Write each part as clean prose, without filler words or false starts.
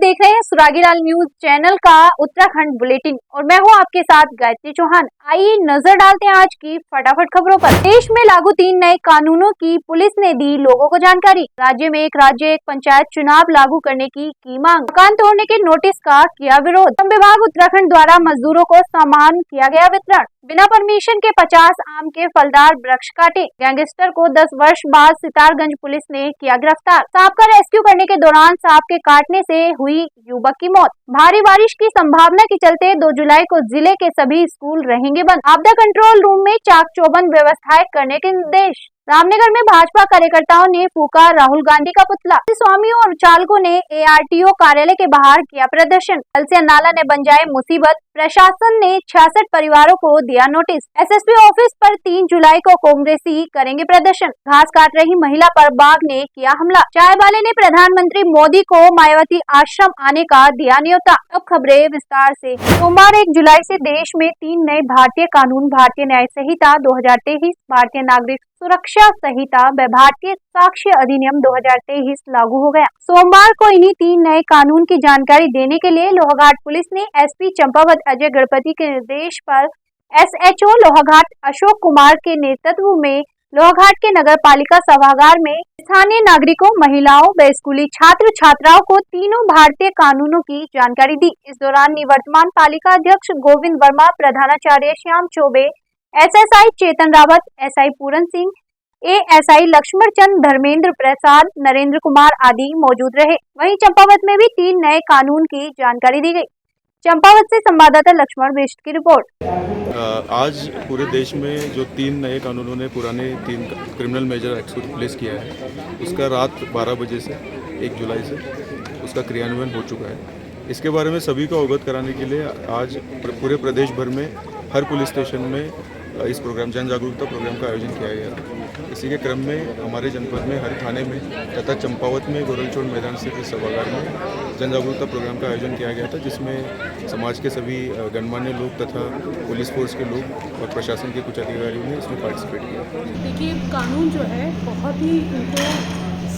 देख रहे हैं सुरागीलाल न्यूज चैनल का उत्तराखंड बुलेटिन और मैं हूं आपके साथ गायत्री चौहान। आइए नजर डालते हैं आज की फटाफट खबरों पर। देश में लागू 3 नए कानूनों की पुलिस ने दी लोगों को जानकारी। राज्य में एक पंचायत चुनाव लागू करने की मांग। मकान तोड़ने के नोटिस का किया विरोध। श्रम विभाग उत्तराखंड द्वारा मजदूरों को सामान किया गया वितरण। बिना परमिशन के 50 आम के फलदार वृक्ष काटे। गैंगस्टर को 10 वर्ष बाद सितारगंज पुलिस ने किया गिरफ्तार। सांप का रेस्क्यू करने के दौरान सांप के काटने से हुई युवक की मौत। भारी बारिश की संभावना के चलते 2 जुलाई को जिले के सभी स्कूल रहेंगे बंद। आपदा कंट्रोल रूम में चाक चौबंद व्यवस्थाएं करने के निर्देश। रामनगर में भाजपा कार्यकर्ताओं ने फूका राहुल गांधी का पुतला। स्वामियों और चालकों ने ARTO कार्यालय के बाहर किया प्रदर्शन। कल से नाला ने बन जाए मुसीबत। प्रशासन ने 66 परिवारों को दिया नोटिस। SSP ऑफिस पर 3 जुलाई को कांग्रेसी करेंगे प्रदर्शन। घास काट रही महिला पर बाघ ने किया हमला। चाय वाले ने प्रधानमंत्री मोदी को मायावती आश्रम आने का दिया न्योता। अब खबरें विस्तार से। सोमवार 1 जुलाई से देश में 3 नए भारतीय कानून, भारतीय न्याय संहिता 2023, भारतीय नागरिक सुरक्षा संहिता व भारतीय साक्ष्य अधिनियम 2023 लागू हो गया। सोमवार को इन्हीं 3 नए कानून की जानकारी देने के लिए लोहाघाट पुलिस ने SP चंपावत अजय गणपति के निर्देश पर SHO लोहाघाट अशोक कुमार के नेतृत्व में लोहाघाट के नगर पालिका सभागार में स्थानीय नागरिकों, महिलाओं व स्कूली छात्र छात्राओं को तीनों भारतीय कानूनों की जानकारी दी। इस दौरान निवर्तमान पालिका अध्यक्ष गोविंद वर्मा, प्रधानाचार्य श्याम चौबे, SSI चेतन रावत, SI पूरन सिंह, ASI लक्ष्मण चंद, धर्मेंद्र प्रसाद, नरेंद्र कुमार आदि मौजूद रहे। वहीं चंपावत में भी 3 नए कानून की जानकारी दी गई। चंपावत से संवाददाता लक्ष्मण बिष्ट की रिपोर्ट। आज पूरे देश में जो 3 नए कानूनों ने पुराने 3 क्रिमिनल मेजर एक्ट को रिप्लेस किया है, उसका रात 12 बजे से 1 जुलाई से उसका क्रियान्वयन हो चुका है। इसके बारे में सभी को अवगत कराने के लिए आज पूरे प्रदेश भर में हर पुलिस स्टेशन में इस प्रोग्राम जन जागरूकता प्रोग्राम का आयोजन किया गया था। इसी के क्रम में हमारे जनपद में हर थाने में तथा चंपावत में गोरलचोड़ मैदान स्थित सभागार में जन जागरूकता प्रोग्राम का आयोजन किया गया था, जिसमें समाज के सभी गणमान्य लोग तथा पुलिस फोर्स के लोग और प्रशासन के कुछ अधिकारियों ने इसमें पार्टिसिपेट किया। देखिए, कानून जो है बहुत ही उनको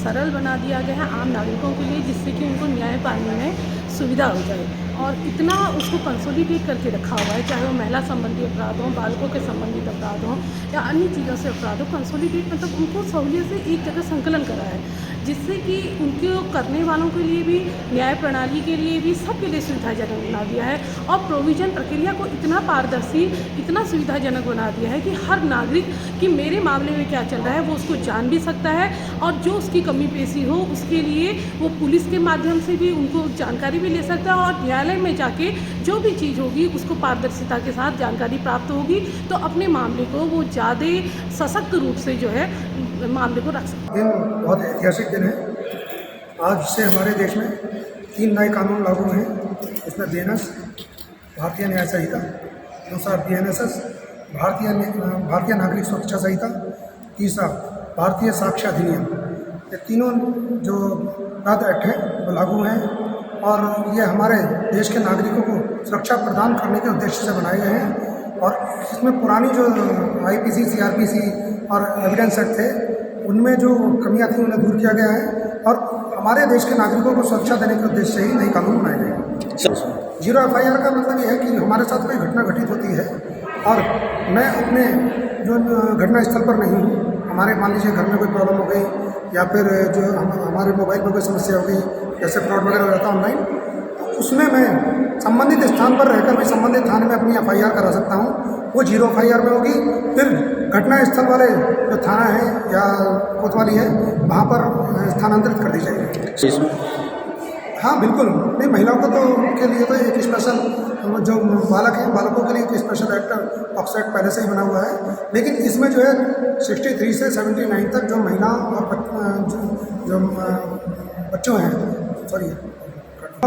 सरल बना दिया गया है आम नागरिकों के लिए, जिससे कि उनको न्याय पाने में सुविधा हो जाए और इतना उसको कंसोलिडेट करके रखा हुआ है, चाहे वो महिला संबंधी अपराध हों, बालकों के संबंधित अपराध हों या अन्य चीज़ों से अपराध हो। कंसोलिडेट मतलब उनको सहूलियत से एक जगह संकलन करा है, जिससे कि उनके करने वालों के लिए भी, न्याय प्रणाली के लिए भी, सबके लिए सुविधाजनक बना दिया है और प्रोविज़न प्रक्रिया को इतना पारदर्शी, इतना सुविधाजनक बना दिया है कि हर नागरिक कि मेरे मामले में क्या चल रहा है वो उसको जान भी सकता है और जो उसकी कमी पेशी हो उसके लिए वो पुलिस के माध्यम से भी उनको जानकारी भी ले सकता है और न्यायालय में जाके जो भी चीज़ होगी उसको पारदर्शिता के साथ जानकारी प्राप्त होगी, तो अपने मामले को वो ज़्यादा सशक्त रूप से जो है मामले को रख सकते हैं। दिन बहुत ऐतिहासिक दिन है। आज से हमारे देश में 3 नए कानून लागू हैं। इसमें BNS भारतीय न्याय संहिता, दूसरा BNSS भारतीय नागरिक सुरक्षा संहिता, तीसरा भारतीय साक्ष्य अधिनियम। ये तीनों जो अपराध एक्ट हैं वो लागू हैं और ये हमारे देश के नागरिकों को सुरक्षा प्रदान करने के उद्देश्य से बनाए गए हैं और इसमें पुरानी जो IPC, CRPC और एविडेंस एक्ट थे उनमें जो कमियां थी उन्हें दूर किया गया है और हमारे देश के नागरिकों को सुरक्षा देने के उद्देश्य से ही नए कानून बनाए गए हैं। 0 FIR का मतलब ये है कि हमारे साथ कोई घटना घटित होती है और मैं अपने जो घटना स्थल पर नहीं हूँ, हमारे मान लीजिए घर में कोई प्रॉब्लम हो गई या फिर जो हमारे मोबाइल पर कोई समस्या हो गई, जैसे फ्रॉड वगैरह हो जाता है ऑनलाइन, तो उसमें मैं संबंधित स्थान पर रहकर भी संबंधित थाने में अपनी FIR करा सकता हूँ। वो 0 FIR में होगी। फिर घटना स्थल वाले जो थाना है या कोतवाली है वहाँ पर स्थानांतरित कर दी जाएगी। हाँ बिल्कुल, नहीं महिलाओं को तो के लिए तो एक स्पेशल जो बालक हैं, बालकों के लिए एक स्पेशल एक्ट पॉक्सो एक्ट पहले से ही बना हुआ है, लेकिन इसमें जो है 63 से 79 तक जो महिला और जो बच्चों हैं, सॉरी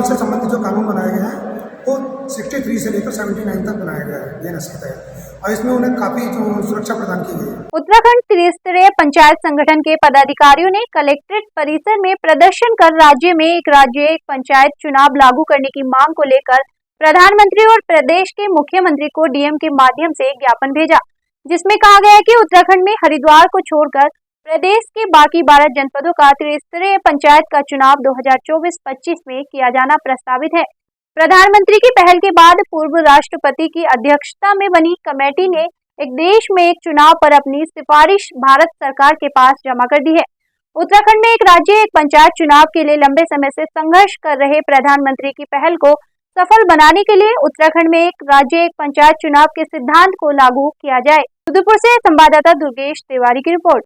से संबंधित जो कानून बनाए गए हैं वो 63 से लेकर 79 तक बनाया गया है BNS के तहत और इसमें उन्हें काफी जो सुरक्षा प्रदान की गई है। उत्तराखंड त्रिस्तरीय पंचायत संगठन के पदाधिकारियों ने कलेक्ट्रेट परिसर में प्रदर्शन कर राज्य में एक पंचायत चुनाव लागू करने की मांग को लेकर प्रधानमंत्री और प्रदेश के मुख्यमंत्री को DM के माध्यम से ज्ञापन भेजा, जिसमें कहा गया है कि उत्तराखंड में हरिद्वार को छोड़कर प्रदेश के बाकी 12 जनपदों का त्रिस्तरीय पंचायत का चुनाव 2024-25 में किया जाना प्रस्तावित है। प्रधानमंत्री की पहल के बाद पूर्व राष्ट्रपति की अध्यक्षता में बनी कमेटी ने एक देश में एक चुनाव पर अपनी सिफारिश भारत सरकार के पास जमा कर दी है। उत्तराखंड में एक राज्य एक पंचायत चुनाव के लिए लंबे समय से संघर्ष कर रहे प्रधानमंत्री की पहल को सफल बनाने के लिए उत्तराखंड में एक राज्य एक पंचायत चुनाव के सिद्धांत को लागू किया जाए। रुद्रपुर से संवाददाता दुर्गेश तिवारी की रिपोर्ट।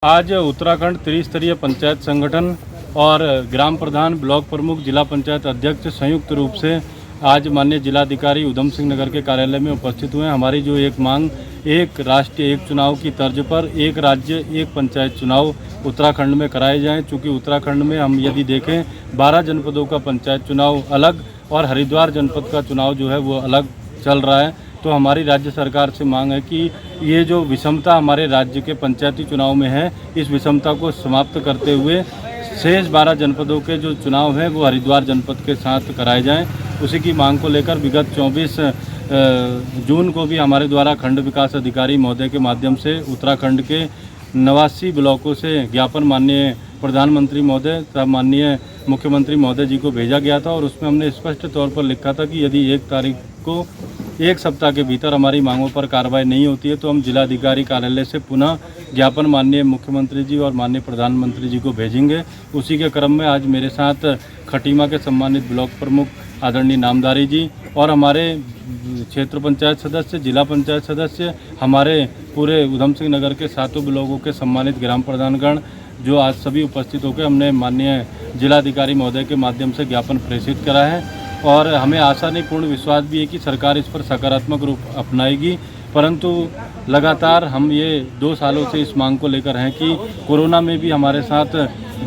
आज उत्तराखंड त्रिस्तरीय पंचायत संगठन और ग्राम प्रधान, ब्लॉक प्रमुख, जिला पंचायत अध्यक्ष संयुक्त रूप से आज माननीय जिलाधिकारी उधम सिंह नगर के कार्यालय में उपस्थित हुए। हमारी जो एक मांग, एक राष्ट्र एक चुनाव की तर्ज पर एक राज्य एक पंचायत चुनाव उत्तराखंड में कराए जाएं। चूँकि उत्तराखंड में हम यदि देखें 12 जनपदों का पंचायत चुनाव अलग और हरिद्वार जनपद का चुनाव जो है वो अलग चल रहा है, तो हमारी राज्य सरकार से मांग है कि ये जो विषमता हमारे राज्य के पंचायती चुनाव में है, इस विषमता को समाप्त करते हुए शेष 12 जनपदों के जो चुनाव हैं वो हरिद्वार जनपद के साथ कराए जाएं। उसी की मांग को लेकर विगत 24 जून को भी हमारे द्वारा खंड विकास अधिकारी महोदय के माध्यम से उत्तराखंड के 89 ब्लॉकों से ज्ञापन माननीय प्रधानमंत्री महोदय तथा माननीय मुख्यमंत्री महोदय जी को भेजा गया था और उसमें हमने स्पष्ट तौर पर लिखा था कि यदि 1 तारीख को 1 सप्ताह के भीतर हमारी मांगों पर कार्रवाई नहीं होती है तो हम जिलाधिकारी कार्यालय से पुनः ज्ञापन माननीय मुख्यमंत्री जी और माननीय प्रधानमंत्री जी को भेजेंगे। उसी के क्रम में आज मेरे साथ खटीमा के सम्मानित ब्लॉक प्रमुख आदरणीय नामधारी जी और हमारे क्षेत्र पंचायत सदस्य, जिला पंचायत सदस्य, हमारे पूरे उधम सिंह नगर के 7 ब्लॉकों के सम्मानित ग्राम प्रधानगण जो आज सभी उपस्थित होकर हमने माननीय जिलाधिकारी महोदय के माध्यम से ज्ञापन प्रेषित करा है और हमें आशा नहीं पूर्ण विश्वास भी है कि सरकार इस पर सकारात्मक रूप अपनाएगी। परंतु लगातार हम ये 2 सालों से इस मांग को लेकर हैं कि कोरोना में भी हमारे साथ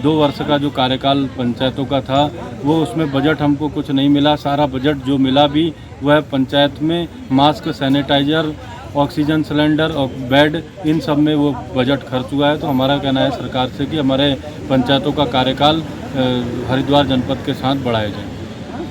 2 वर्ष का जो कार्यकाल पंचायतों का था वो उसमें बजट हमको कुछ नहीं मिला। सारा बजट जो मिला भी वह पंचायत में मास्क, सैनिटाइजर, ऑक्सीजन सिलेंडर और बेड, इन सब में वो बजट खर्च हुआ है। तो हमारा कहना है सरकार से कि हमारे पंचायतों का कार्यकाल हरिद्वार जनपद के साथ बढ़ाया जाए।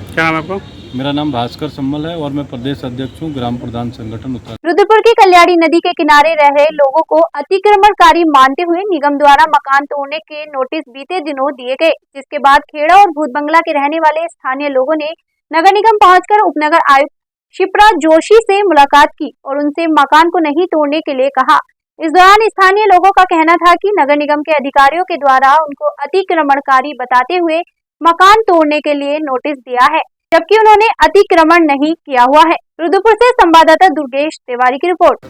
क्या नाम है आपको? मेरा नाम भास्कर सम्मल है और मैं प्रदेश अध्यक्ष हूँ ग्राम प्रधान संगठन उत्तराखंड। रुद्रपुर की कल्याणी नदी के किनारे रह रहे लोगों को अतिक्रमणकारी मानते हुए निगम द्वारा मकान तोड़ने के नोटिस बीते दिनों दिए गए, जिसके बाद खेड़ा और भूत बंगला के रहने वाले स्थानीय लोगों ने नगर निगम पहुंचकर उपनगर आयुक्त शिप्रा जोशी से मुलाकात की और उनसे मकान को नहीं तोड़ने के लिए कहा। इस दौरान स्थानीय लोगों का कहना था कि नगर निगम के अधिकारियों के द्वारा उनको अतिक्रमणकारी बताते हुए मकान तोड़ने के लिए नोटिस दिया है, जबकि उन्होंने अतिक्रमण नहीं किया हुआ है। रुद्रपुर से संवाददाता दुर्गेश तिवारी की रिपोर्ट।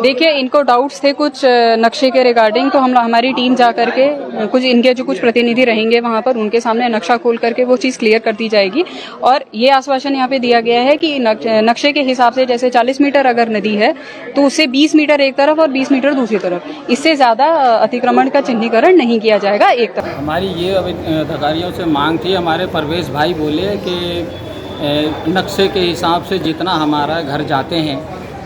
देखिए, इनको डाउट्स थे कुछ नक्शे के रिगार्डिंग, तो हमारी टीम जा करके कुछ इनके जो कुछ प्रतिनिधि रहेंगे वहां पर उनके सामने नक्शा खोल करके वो चीज़ क्लियर कर दी जाएगी। और ये आश्वासन यहाँ पे दिया गया है कि नक्शे के हिसाब से जैसे 40 मीटर अगर नदी है तो उससे 20 मीटर एक तरफ और 20 मीटर दूसरी तरफ, इससे ज़्यादा अतिक्रमण का चिन्हीकरण नहीं किया जाएगा एक तरफ। हमारी ये अधिकारियों से मांग थी, हमारे परवेश भाई बोले कि नक्शे के हिसाब से जितना हमारा घर जाते हैं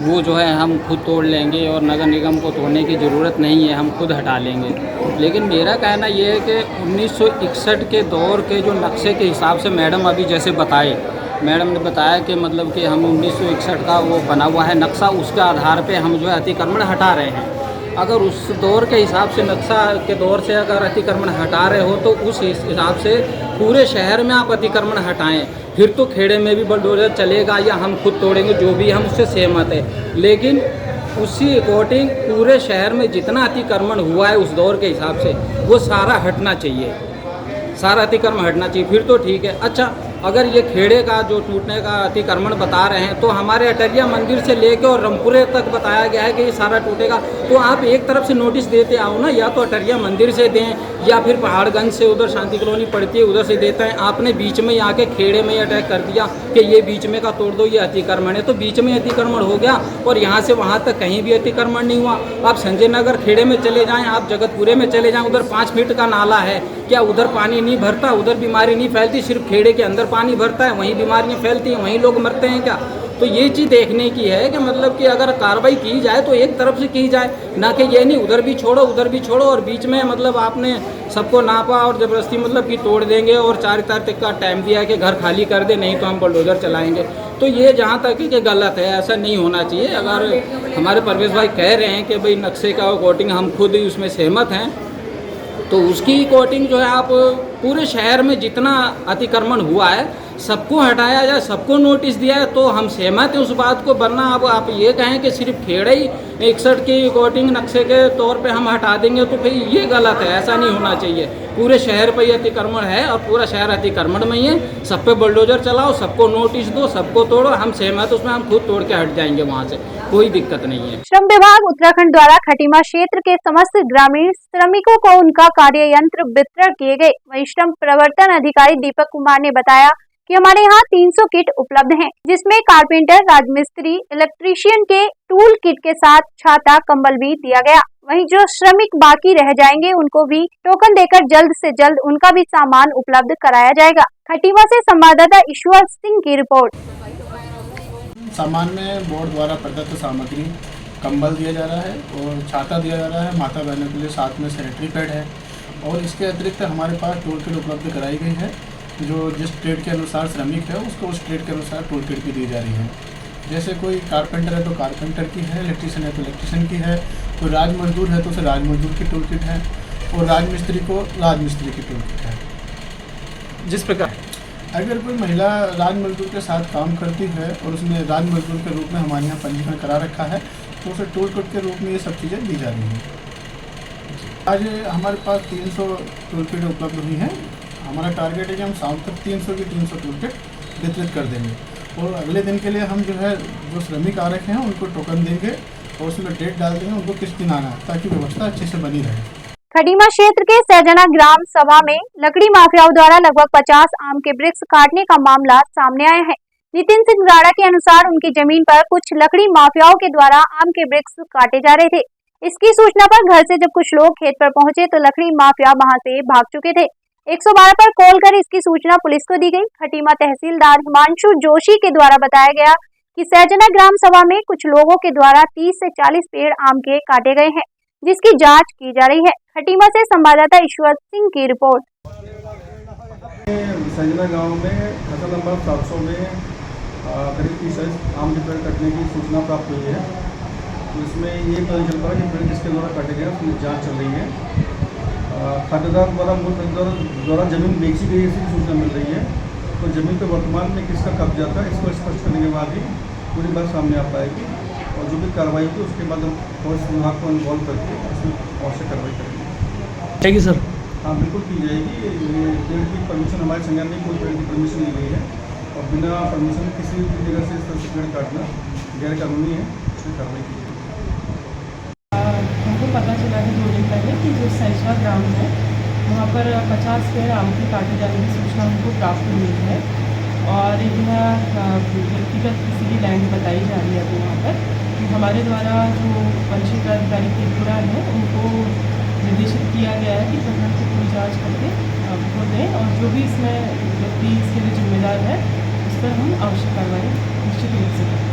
वो जो है हम खुद तोड़ लेंगे और नगर निगम को तोड़ने की ज़रूरत नहीं है, हम खुद हटा लेंगे। लेकिन मेरा कहना ये है कि 1961 के दौर के जो नक्शे के हिसाब से मैडम अभी जैसे मैडम ने बताया कि मतलब कि हम 1961 का वो बना हुआ है नक्शा, उसके आधार पे हम जो है अतिक्रमण हटा रहे हैं। अगर उस दौर के हिसाब से नक्शा के दौर से अगर अतिक्रमण हटा रहे हो तो उस हिसाब से पूरे शहर में आप अतिक्रमण हटाएं, फिर तो खेड़े में भी बुलडोजर चलेगा या हम खुद तोड़ेंगे, जो भी हम उससे सहमत है। लेकिन उसी अकॉर्डिंग पूरे शहर में जितना अतिक्रमण हुआ है उस दौर के हिसाब से वो सारा हटना चाहिए, सारा अतिक्रमण हटना चाहिए, फिर तो ठीक है। अच्छा, अगर ये खेड़े का जो टूटने का अतिक्रमण बता रहे हैं तो हमारे अटरिया मंदिर से लेके और रामपुरे तक बताया गया है कि ये सारा टूटेगा, तो आप एक तरफ से नोटिस देते आओ ना, या तो अटरिया मंदिर से दें या फिर पहाड़गंज से उधर शांति कॉलोनी पड़ती है उधर से देते हैं। आपने बीच में आके खेड़े में अटैक कर दिया कि ये बीच में का तोड़ दो, ये अतिक्रमण है, तो बीच में अतिक्रमण हो गया और यहाँ से वहाँ तक कहीं भी अतिक्रमण नहीं हुआ। आप संजय नगर खेड़े में चले जाएँ, आप जगतपुरे में चले जाएँ, उधर 5 फीट का नाला है, क्या उधर पानी नहीं भरता, उधर बीमारी नहीं फैलती? सिर्फ खेड़े के अंदर पानी भरता है, वहीं बीमारियां फैलती हैं, वहीं लोग मरते हैं क्या? तो ये चीज़ देखने की है कि मतलब कि अगर कार्रवाई की जाए तो एक तरफ से की जाए, ना कि ये नहीं उधर भी छोड़ो उधर भी छोड़ो और बीच में मतलब आपने सबको नापा और ज़बरदस्ती मतलब कि तोड़ देंगे और 4 तारीख तक का टाइम दिया है कि घर खाली कर दे, नहीं तो हम बुलडोजर चलाएंगे। तो ये जहाँ तक है कि गलत है, ऐसा नहीं होना चाहिए। अगर हमारे परवेश भाई कह रहे हैं कि भाई नक्शे का कोटिंग हम खुद ही उसमें सहमत हैं, तो उसकी कोटिंग जो है आप पूरे शहर में जितना अतिक्रमण हुआ है सबको हटाया जाए, सबको नोटिस दिया है, तो हम सहमत हैं उस बात को। वरना अब आप ये कहें कि सिर्फ खेड़े ही 61 की कोटिंग नक्शे के तौर पे हम हटा देंगे, तो फिर ये गलत है, ऐसा नहीं होना चाहिए। पूरे शहर पे ये अतिक्रमण है और पूरा शहर अतिक्रमण में ही है। सब पे बुलडोजर चलाओ, सबको नोटिस दो, सबको तोड़ो, हम सहमत उसमें, हम खुद तोड़ के हट जाएंगे वहाँ से, कोई दिक्कत नहीं है। श्रम विभाग उत्तराखंड द्वारा खटीमा क्षेत्र के समस्त ग्रामीण श्रमिकों को उनका कार्य यंत्र वितरण किए गए। वहीं श्रम प्रवर्तन अधिकारी दीपक कुमार ने बताया कि हमारे यहाँ 300 किट उपलब्ध हैं, जिसमें कारपेंटर, राजमिस्त्री, इलेक्ट्रीशियन के टूल किट के साथ छाता, कंबल भी दिया गया। वहीं जो श्रमिक बाकी रह जाएंगे उनको भी टोकन देकर जल्द से जल्द उनका भी सामान उपलब्ध कराया जाएगा। खटीमा से संवाददाता ईश्वर सिंह की रिपोर्ट। सामान्य बोर्ड द्वारा प्रदत्त सामग्री कंबल दिया जा रहा है और छाता दिया जा रहा है, माता बहनों के लिए साथ में सैनिटरी पैड है। और इसके अतिरिक्त हमारे पास टूल किट उपलब्ध कराई गई है, जो जिस ट्रेड के अनुसार श्रमिक है उसको उस ट्रेड के अनुसार टूल किट भी दी जा रही है। जैसे कोई कारपेंटर है तो कारपेंटर की है, इलेक्ट्रीशियन है तो इलेक्ट्रीशियन की है, कोई राज मजदूर है तो उसे राज मजदूर की टूल किट है, और राजमिस्त्री को राजमिस्त्री की टूल किट है। जिस प्रकार अगर कोई महिला राज मजदूर के साथ काम करती है और उसने राज मजदूर के रूप में हमारे यहाँ पंजीकरण करा रखा है, तो उसे टूल किट के रूप में ये सब चीज़ें दी जा रही हैं। आज हमारे पास 300 टूल किट उपलब्ध हुई हैं। हमारा टारगेट है कि हम शाम तक 300 की 300 टूल किट वितरित कर देंगे, और अगले दिन के लिए हम जो है जो श्रमिक आ रखे हैं उनको टोकन देंगे और उसमें डेट डाल देंगे उनको किस दिन आना, ताकि व्यवस्था अच्छे से बनी रहे। खटीमा क्षेत्र के सहजना ग्राम सभा में लकड़ी माफियाओं द्वारा लगभग 50 आम के वृक्ष काटने का मामला सामने आया है। नितिन सिंह राणा के अनुसार उनकी जमीन पर कुछ लकड़ी माफियाओं के द्वारा आम के वृक्ष काटे जा रहे थे। इसकी सूचना पर घर से जब कुछ लोग खेत पर पहुंचे तो लकड़ी माफिया वहां से भाग चुके थे। 112 पर कॉल कर इसकी सूचना पुलिस को दी गई। खटीमा तहसीलदार हिमांशु जोशी के द्वारा बताया गया कि सहजना ग्राम सभा में कुछ लोगों के द्वारा 30 से 40 पेड़ आम के काटे गए हैं, जिसकी जांच की जा रही है। खटीमा से संवाददाता ईश्वर सिंह की रिपोर्ट। सहजना गांव में फसल नंबर 700 में करीब 30 आम के पेड़ कटने की सूचना प्राप्त हुई है। तो इसमें ये पता चल पा कि पेड़ किसके द्वारा काटे गए उसकी जाँच चल रही है। खातेदार द्वारा जमीन बेची गई इसकी सूचना मिल रही है। तो जमीन पर वर्तमान में किसका कब्जा था इसको स्पष्ट करने के बाद ही पूरी बात सामने आ पाएगी, और जो भी कार्रवाई होगी उसके बाद हम फॉरेस्ट विभाग को इन्वॉल्व करके उसमें आवश्यक कार्रवाई करेंगे। ठीक है सर। हाँ बिल्कुल की जाएगी। पेड़ की परमिशन हमारे संज्ञान में कोई पेड़ की परमिशन ली गई है, और बिना परमिशन किसी भी जगह से इस तरह से पेड़ काटना गैर कानूनी है, उसमें कार्रवाई की जाएगी। हमको पता चला है 2 दिन पहले कि जो सहजना ग्राम है वहाँ पर 50 पेड़ आम के काटे जाने की सूचना हमको प्राप्त हुई है, और यह व्यक्तिगत किसी की लैंड बताई जा रही है। अभी वहाँ पर हमारे द्वारा जो पंचायत अधिकारी त्रिपुरा है उनको निर्देशित किया गया है कि प्रखंड से पूरी जाँच करके आपको दें, और जो भी इसमें व्यक्ति इसके लिए जिम्मेदार है उस पर हम आवश्यक कार्रवाई निश्चित रूप से करें।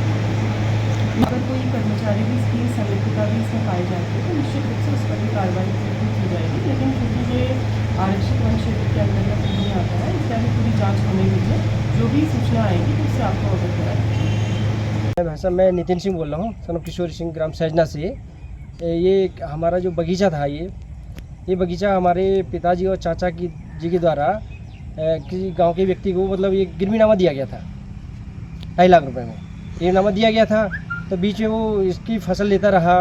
अगर कोई कर्मचारी भी इसकी संलिप्तता भी इसमें पाई जाती है तो निश्चित रूप से उस पर भी कार्रवाई की जाएगी, लेकिन क्योंकि ये आरक्षित वन क्षेत्र के अंतर्गत नहीं आता है, इसका भी पूरी जांच होने दीजिए। जो भी सूचना आएगी तो उससे आपको अवगत कराएंगे। सर मैं नितिन सिंह बोल रहा हूँ, सन ऑफ किशोर सिंह, ग्राम सहजना से। ये हमारा जो बगीचा था ये बगीचा हमारे पिताजी और चाचा जी के द्वारा किसी गांव के व्यक्ति को मतलब ये गिरवीनामा दिया गया था 2.5 लाख रुपए में। गिरवीनामा दिया गया था, तो बीच में वो इसकी फसल लेता रहा,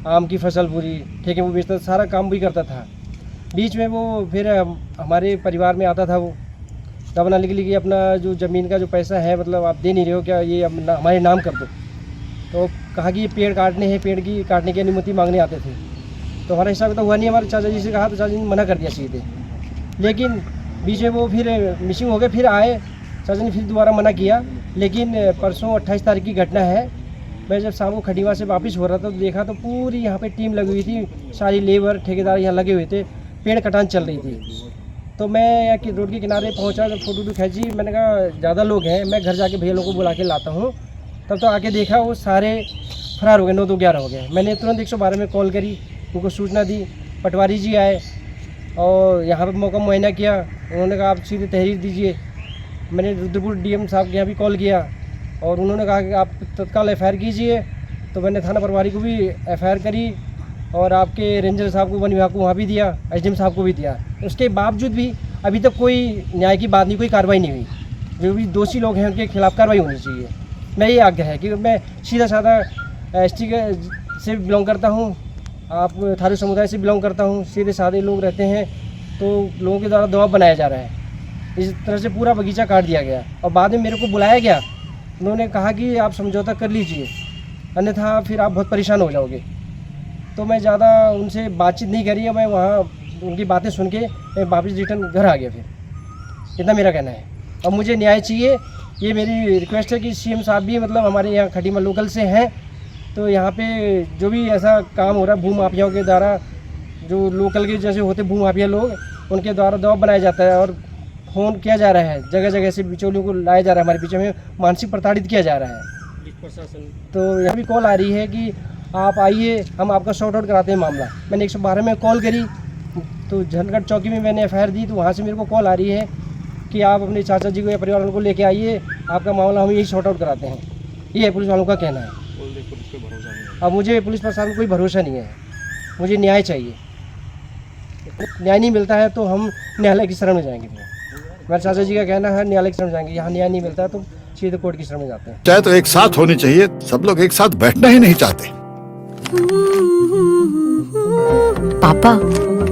आम की फसल पूरी ठेके में बेचता, सारा काम भी करता था। बीच में वो फिर हमारे परिवार में आता था, वो तब बनाने के लिए कि अपना जो ज़मीन का जो पैसा है मतलब आप दे नहीं रहे हो क्या, ये हमारे नाम कर दो। तो कहा कि ये पेड़ काटने हैं, पेड़ की काटने की अनुमति मांगने आते थे। तो हमारा हिसाब तो हुआ नहीं, हमारे चाचा जी से कहा तो चाचा जी ने मना कर दिया सीधे। लेकिन बीच में वो फिर मिसिंग हो गए, फिर आए, चाचा ने फिर दोबारा मना किया। लेकिन परसों 28 तारीख की घटना है, मैं जब शाम को खटीमा से वापस हो रहा था तो देखा तो पूरी यहाँ पे टीम लगी हुई थी, सारी लेबर ठेकेदार यहाँ लगे हुए थे, पेड़ कटान चल रही थी। तो मैं यहाँ रोड के किनारे पहुँचा, जब फोटो खींची, मैंने कहा ज़्यादा लोग हैं, मैं घर जाके भैया लोगों को बुला के लाता हूँ। तब तो आके देखा वो सारे फरार हो गए, 9 तो 11 हो गए। मैंने तुरंत 112 में कॉल करी, उनको सूचना दी, पटवारी जी आए और यहाँ पर मौका मुआयना किया। उन्होंने कहा आप सीधे तहरीर दीजिए। मैंने रुद्रपुर डीएम साहब के यहाँ भी कॉल किया, और उन्होंने कहा कि आप तत्काल FIR कीजिए। तो मैंने थाना प्रभारी को भी FIR करी और आपके रेंजर साहब को, वन विभाग को वहाँ भी दिया, SDM साहब को भी दिया। उसके बावजूद भी अभी तक कोई न्याय की बात नहीं, कोई कार्रवाई नहीं हुई। जो भी दोषी लोग हैं उनके खिलाफ कार्रवाई होनी चाहिए। मैं ये आग्रह है कि मैं सीधा साधा ST से बिलोंग करता हूँ, आप थारू समुदाय से बिलोंग करता हूँ, सीधे साधे लोग रहते हैं, तो लोगों के द्वारा दबाव बनाया जा रहा है। इस तरह से पूरा बगीचा काट दिया गया और बाद में मेरे को बुलाया गया। उन्होंने कहा कि आप समझौता कर लीजिए, अन्यथा फिर आप बहुत परेशान हो जाओगे। तो मैं ज़्यादा उनसे बातचीत नहीं करी है, मैं वहाँ उनकी बातें सुन के मैं वापस रिटर्न घर आ गया। फिर इतना मेरा कहना है। अब मुझे न्याय चाहिए, ये मेरी रिक्वेस्ट है कि CM साहब भी मतलब हमारे यहाँ खटीमा लोकल से हैं, तो यहाँ पे जो भी ऐसा काम हो रहा है भू माफियाओं के द्वारा, जो लोकल के जैसे होते भू माफिया लोग, उनके द्वारा दबाव बनाया जाता है और फ़ोन किया जा रहा है, जगह जगह से बिचौलियों को लाया जा रहा है, हमारे पीछे में मानसिक प्रताड़ित किया जा रहा है। तो यहाँ भी कॉल आ रही है कि आप आइए, हम आपका सॉर्ट आउट कराते हैं मामला। मैंने 112 में कॉल करी, तो झनगढ़ चौकी में मैंने FIR दी, तो वहाँ से मेरे को कॉल आ रही है कि आप अपने चाचा जी को या परिवार वालों को लेके आइए, आपका मामला हम यही सॉर्ट आउट कराते हैं। ये है पुलिस वालों का कहना है। अब मुझे पुलिस प्रशासन कोई भरोसा नहीं है, मुझे न्याय चाहिए। न्याय नहीं मिलता है तो हम न्यायालय की शरण में जाएंगे। मेरे चाचा जी का कहना है न्यायालय की शरण में जाएंगे, यहाँ न्याय नहीं मिलता है तो सीधे कोर्ट की शरण में जाते हैं। चाहे तो एक साथ होनी चाहिए, सब लोग एक साथ बैठना ही नहीं चाहते। पापा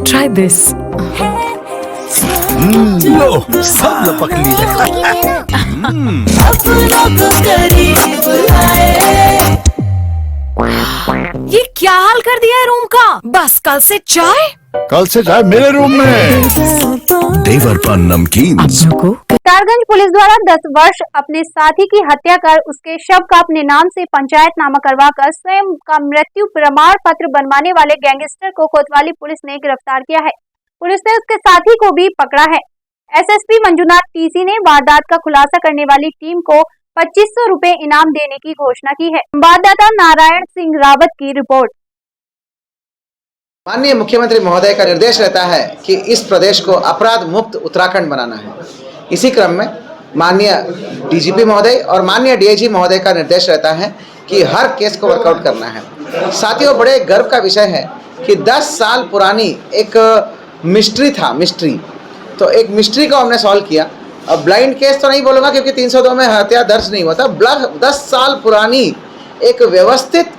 ट्राई दिस। लो सब लपक लिए। ये क्या हाल कर दिया है रूम का? बस कल से चाय मेरे रूम में। देवर पान नमकीन। सितारगंज पुलिस द्वारा 10 वर्ष अपने साथी की हत्या कर उसके शव का अपने नाम से पंचायतनामा करवाकर स्वयं का मृत्यु प्रमाण पत्र बनवाने वाले गैंगस्टर को कोतवाली पुलिस ने गिरफ्तार किया है। पुलिस ने उसके साथी को भी पकड़ा है। SSP मंजुनाथ TC ने वारदात का खुलासा करने वाली टीम को 2500 रुपए इनाम देने की घोषणा की है। संवाददाता नारायण सिंह रावत की रिपोर्ट। माननीय मुख्यमंत्री महोदय का निर्देश रहता है कि इस प्रदेश को अपराध मुक्त उत्तराखंड बनाना है। इसी क्रम में माननीय DGP महोदय और माननीय DIG महोदय का निर्देश रहता है कि हर केस को वर्कआउट करना है। साथियों, बड़े गर्व का विषय है कि 10 साल पुरानी एक मिस्ट्री था, तो एक मिस्ट्री को हमने सॉल्व किया। अब ब्लाइंड केस तो नहीं बोलूँगा क्योंकि 302 में हत्या दर्ज नहीं हुआ था। 10 साल पुरानी एक व्यवस्थित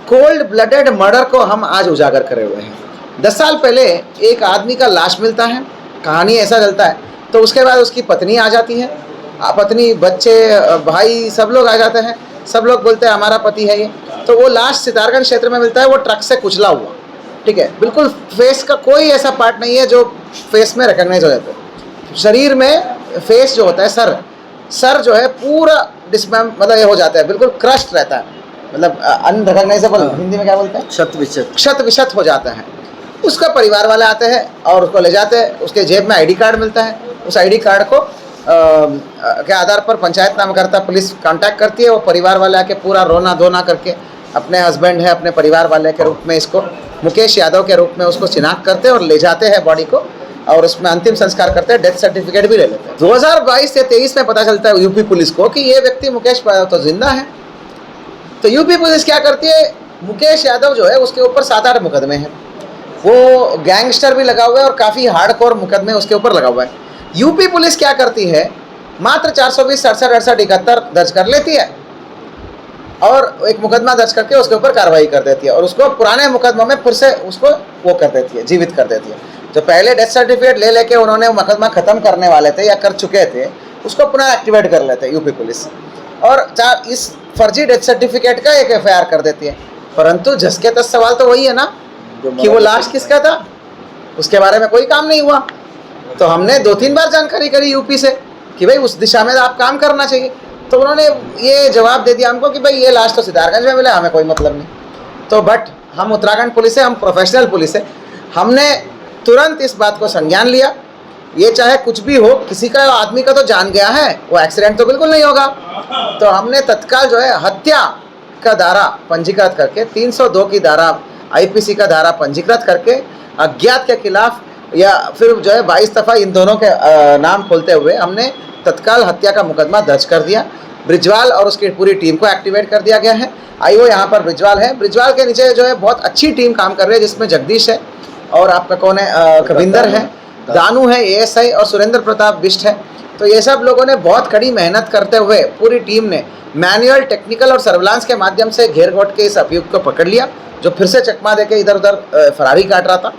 कोल्ड ब्लडेड मर्डर को हम आज उजागर करे हुए हैं। 10 साल पहले एक आदमी का लाश मिलता है, कहानी ऐसा चलता है, तो उसके बाद उसकी पत्नी आ जाती है, पत्नी, बच्चे, भाई सब लोग आ जाते हैं, सब लोग बोलते हैं हमारा पति है ये। तो वो लाश सितारगंज क्षेत्र में मिलता है, वो ट्रक से कुचला हुआ, ठीक है, बिल्कुल फेस का कोई ऐसा पार्ट नहीं है जो फेस में रिकॉग्नाइज हो जाता है। शरीर में फेस जो होता है, सर जो है पूरा डिस्मेम मतलब ये हो जाता है, बिल्कुल क्रश्ड रहता है, मतलब अनरिकॉग्नाइजेबल, हिंदी में क्या बोलते हैं, क्षत विक्षत हो जाता है। उसका परिवार वाले आते हैं और उसको ले जाते हैं। उसके जेब में ID कार्ड मिलता है, उस ID कार्ड को के आधार पर पंचायतनामा करता पुलिस कांटेक्ट करती है। वो परिवार वाले आके पूरा रोना धोना करके अपने हस्बैंड है, अपने परिवार वाले के रूप में इसको मुकेश यादव के रूप में उसको शिनाख्त करते हैं और ले जाते हैं बॉडी को, और उसमें अंतिम संस्कार करते हैं, डेथ सर्टिफिकेट भी ले लेते हैं। 2022 या 23 में पता चलता है यूपी पुलिस को कि ये व्यक्ति मुकेश यादव तो जिंदा है। तो यूपी पुलिस क्या करती है, मुकेश यादव जो है उसके ऊपर 7-8 मुकदमे हैं, वो गैंगस्टर भी लगा हुआ है और काफ़ी हार्डकोर मुकदमे उसके ऊपर लगा हुआ है। यूपी पुलिस क्या करती है, मात्र 420, 67, 68, 71 दर्ज कर लेती है और एक मुकदमा दर्ज करके उसके ऊपर कार्रवाई कर देती है और उसको पुराने मुकदमों में फिर से उसको वो कर देती है, जीवित कर देती है। जो पहले डेथ सर्टिफिकेट ले लेके उन्होंने मुकदमा ख़त्म करने वाले थे या कर चुके थे, उसको पुनः एक्टिवेट कर लेते हैं यूपी पुलिस, और इस फर्जी डेथ सर्टिफिकेट का एक FIR कर देती है। परंतु झसके तक सवाल तो वही है ना कि वो लाश किसका था, उसके बारे में कोई काम नहीं हुआ। तो हमने 2-3 बार जानकारी करी यूपी से कि भाई उस दिशा में आप काम करना चाहिए, तो उन्होंने ये जवाब दे दिया हमको कि भाई ये लाश तो सितारगंज में मिला, हमें कोई मतलब नहीं। तो बट हम उत्तराखंड पुलिस है, हम प्रोफेशनल पुलिस है, हमने तुरंत इस बात को संज्ञान लिया। ये चाहे कुछ भी हो, किसी का आदमी का तो जान गया है, वो एक्सीडेंट तो बिल्कुल नहीं होगा। तो हमने तत्काल जो है हत्या का धारा पंजीकृत करके 302 की धारा IPC का धारा पंजीकृत करके अज्ञात के खिलाफ या फिर जो है 22 दफ़ा इन दोनों के नाम खोलते हुए हमने तत्काल हत्या का मुकदमा दर्ज कर दिया ब्रिजवाल और उसकी पूरी टीम को एक्टिवेट कर दिया गया है। आईओ यहाँ पर ब्रिजवाल है, ब्रिजवाल के नीचे जो है बहुत अच्छी टीम काम कर रही है, जिसमें जगदीश है और आपका कौन है, कविंदर है, दानू है एएसआई और सुरेंद्र प्रताप बिष्ट है। तो ये सब लोगों ने बहुत कड़ी मेहनत करते हुए पूरी टीम ने मैनुअल, टेक्निकल और सर्विलांस के माध्यम से घेर घोट के इस अभियुक्त को पकड़ लिया, जो फिर से चकमा देके इधर उधर फरारी काट रहा था।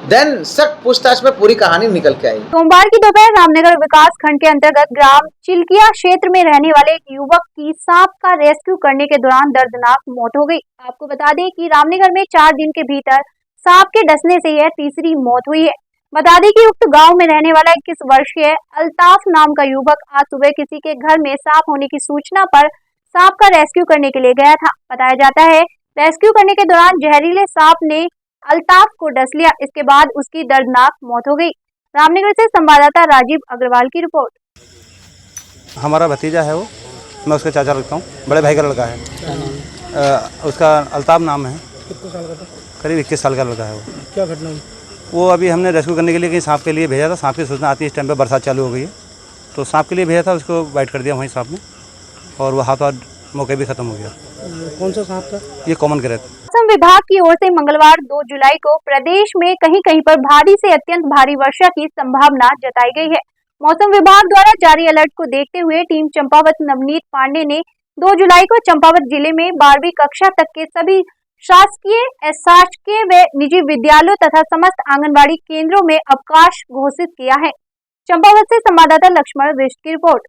देन सख्त पूछताछ में पूरी कहानी निकल के आई। सोमवार की दोपहर रामनगर विकास खंड के अंतर्गत ग्राम चिल्किया क्षेत्र में रहने वाले एक युवक की सांप का रेस्क्यू करने के दौरान दर्दनाक मौत हो गई। आपको बता दें कि रामनगर में 4 दिन के भीतर सांप के डसने से यह तीसरी मौत हुई है। बता दें कि उक्त गांव में रहने वाला 21 वर्षीय अल्ताफ नाम का युवक आज सुबह किसी के घर में सांप होने की सूचना पर सांप का रेस्क्यू करने के लिए गया था। बताया जाता है रेस्क्यू करने के दौरान जहरीले सांप ने अल्ताफ को डस लिया। इसके बाद उसकी दर्दनाक मौत हो गई। रामनगर से संवाददाता राजीव अग्रवाल की रिपोर्ट। हमारा भतीजा है वो, मैं उसका चाचा लगता हूँ, बड़े भाई का लड़का है। उसका अल्ताफ नाम है। कितने साल का था? करीब 21 साल का लड़का है वो। क्या घटना हुई? वो अभी हमने रेस्क्यू करने के लिए कहीं सांप के लिए भेजा था। सांप की सूचना आती है, इस टाइम पे बरसात चालू हो गई है, तो सांप के लिए भेजा था, उसको बाइट कर दिया वहीं सांप ने, और वो हाथ मौके भी खत्म हो गया। कौन सा सांप था? ये कॉमन क्रेट। मौसम विभाग की ओर से मंगलवार 2 जुलाई को प्रदेश में कहीं कहीं पर भारी से अत्यंत भारी वर्षा की संभावना जताई गई है। मौसम विभाग द्वारा जारी अलर्ट को देखते हुए टीम चंपावत नवनीत पांडे ने 2 जुलाई को चंपावत जिले में 12वीं कक्षा तक के सभी शासकीय, अशासकीय व निजी विद्यालयों तथा समस्त आंगनबाड़ी केंद्रों में अवकाश घोषित किया है। चंपावत से संवाददाता लक्ष्मण विष्ट की रिपोर्ट।